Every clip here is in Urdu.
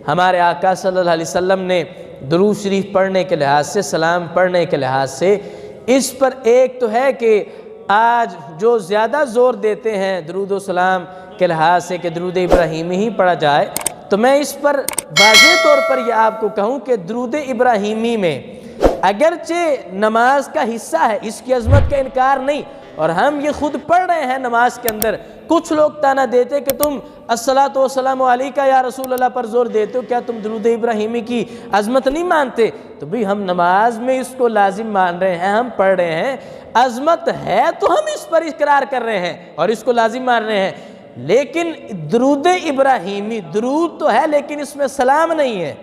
ہمارے آقا صلی اللہ علیہ وسلم نے درود شریف پڑھنے کے لحاظ سے، سلام پڑھنے کے لحاظ سے اس پر ایک تو ہے کہ آج جو زیادہ زور دیتے ہیں درود و سلام کے لحاظ سے کہ درود ابراہیمی ہی پڑھا جائے، تو میں اس پر واضح طور پر یہ آپ کو کہوں کہ درود ابراہیمی میں اگرچہ نماز کا حصہ ہے، اس کی عظمت کا انکار نہیں، اور ہم یہ خود پڑھ رہے ہیں نماز کے اندر، کچھ لوگ تانا دیتے کہ تم الصلاۃ والسلام علیکہ یا رسول اللہ پر زور دیتے ہو، کیا تم درود ابراہیمی کی عظمت نہیں مانتے؟ تو بھی ہم نماز میں اس کو لازم مان رہے ہیں، ہم پڑھ رہے ہیں، عظمت ہے تو ہم اس پر اقرار کر رہے ہیں اور اس کو لازم مان رہے ہیں، لیکن درود ابراہیمی درود تو ہے لیکن اس میں سلام نہیں ہے۔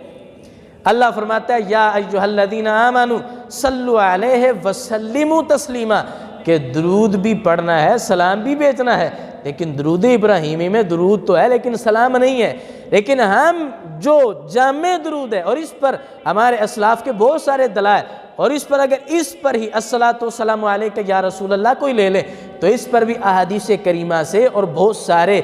اللہ فرماتا ہے یا ایھا الذین آمنوا صلوا علیہ وسلموا تسلیما، کہ درود بھی پڑھنا ہے، سلام بھی بھیجنا ہے، لیکن درود ابراہیمی میں درود تو ہے لیکن سلام نہیں ہے۔ لیکن ہم جو جامع درود ہے، اور اس پر ہمارے اسلاف کے بہت سارے دلائل، اور اس پر اگر اس پر ہی الصلاۃ والسلام علیکہ یا رسول اللہ کوئی لے لیں تو اس پر بھی احادیث کریمہ سے اور بہت سارے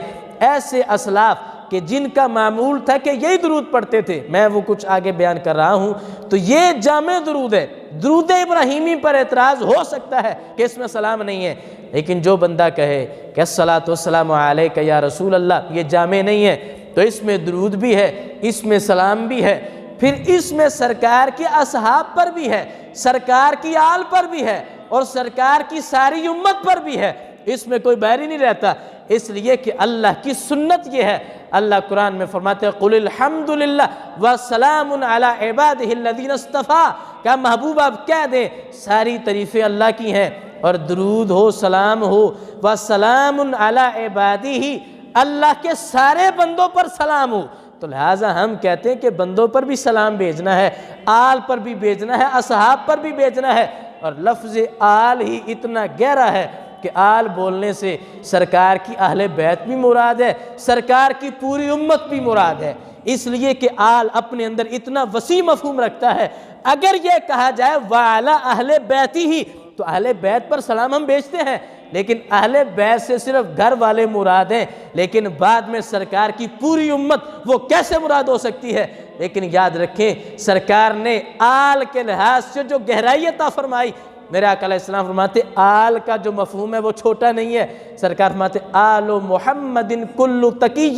ایسے اسلاف کہ جن کا معمول تھا کہ یہی درود پڑھتے تھے، میں وہ کچھ آگے بیان کر رہا ہوں، تو یہ جامع درود ہے۔ درود ابراہیمی پر اعتراض ہو سکتا ہے کہ اس میں سلام نہیں ہے، لیکن جو بندہ کہے کہ الصلاۃ والسلام علیکہ یا رسول اللہ یہ جامع نہیں ہے، تو اس میں درود بھی ہے، اس میں سلام بھی ہے، پھر اس میں سرکار کے اصحاب پر بھی ہے، سرکار کی آل پر بھی ہے، اور سرکار کی ساری امت پر بھی ہے، اس میں کوئی بحری نہیں رہتا، اس لیے کہ اللہ کی سنت یہ ہے۔ اللہ قرآن میں فرماتے ہیں قُلِ الْحَمْدُ لِلَّهِ وَسَلَامٌ عَلَىٰ عِبَادِهِ الَّذِينَ اصْطَفَىٰ، کہ محبوب آپ کہہ دیں ساری تعریفیں اللہ کی ہیں، اور درود ہو، سلام ہو، وَسَلَامٌ عَلَىٰ عِبَادِهِ، اللہ کے سارے بندوں پر سلام ہو۔ تو لہٰذا ہم کہتے ہیں کہ بندوں پر بھی سلام بھیجنا ہے، آل پر بھی بھیجنا ہے، اصحاب پر بھی بھیجنا ہے، اور لفظ آل ہی اتنا گہرا ہے کہ آل بولنے سے سرکار کی اہل بیت بھی مراد ہے، سرکار کی پوری امت بھی مراد ہے، اس لیے کہ آل اپنے اندر اتنا وسیع مفہوم رکھتا ہے۔ اگر یہ کہا جائے وَعَلَىٰ أَهْلِ بَيْتِهِ، تو اہل بیت پر سلام ہم بھیجتے ہیں، لیکن اہل بیت سے صرف گھر والے مراد ہیں، لیکن بعد میں سرکار کی پوری امت وہ کیسے مراد ہو سکتی ہے؟ لیکن یاد رکھیں سرکار نے آل کے لحاظ سے جو گہرائی عطا فرمائی، میرے آقا علیہ السلام فرماتے آل کا جو مفہوم ہے وہ چھوٹا نہیں ہے، سرکار فرماتے آل محمد کل تقی،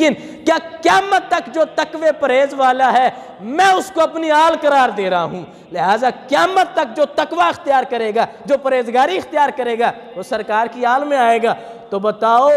کیا قیامت تک جو تقوی پرہیز والا ہے میں اس کو اپنی آل قرار دے رہا ہوں، لہٰذا قیامت تک جو تقوی اختیار کرے گا، جو پرہیزگاری اختیار کرے گا، وہ سرکار کی آل میں آئے گا۔ تو بتاؤ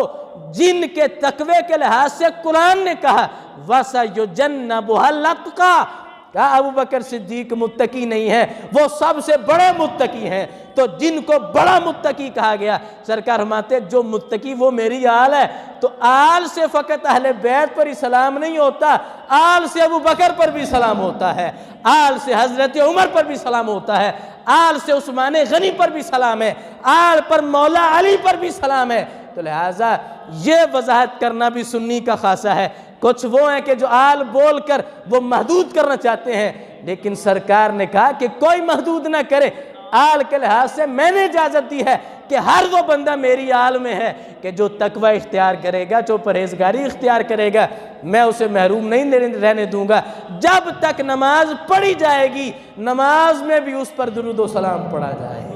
جن کے تقوی کے لحاظ سے قرآن نے کہا وَسَيُجَنَّبُهَا الْأَتْقَى، کہا ابو بکر صدیق متقی نہیں ہے، وہ سب سے بڑے متقی ہیں، تو جن کو بڑا متقی کہا گیا، سرکار فرماتے جو متقی وہ میری آل ہے۔ تو آل سے فقط اہل بیت پر ہی سلام نہیں ہوتا، آل سے ابو بکر پر بھی سلام ہوتا ہے، آل سے حضرت عمر پر بھی سلام ہوتا ہے، آل سے عثمان غنی پر بھی سلام ہے، آل پر مولا علی پر بھی سلام ہے۔ تو لہٰذا یہ وضاحت کرنا بھی سنی کا خاصہ ہے۔ کچھ وہ ہیں کہ جو آل بول کر وہ محدود کرنا چاہتے ہیں، لیکن سرکار نے کہا کہ کوئی محدود نہ کرے، آل کے لحاظ سے میں نے اجازت دی ہے کہ ہر وہ بندہ میری آل میں ہے کہ جو تقوی اختیار کرے گا، جو پرہیزگاری اختیار کرے گا، میں اسے محروم نہیں رہنے دوں گا۔ جب تک نماز پڑھی جائے گی، نماز میں بھی اس پر درود و سلام پڑھا جائے گا۔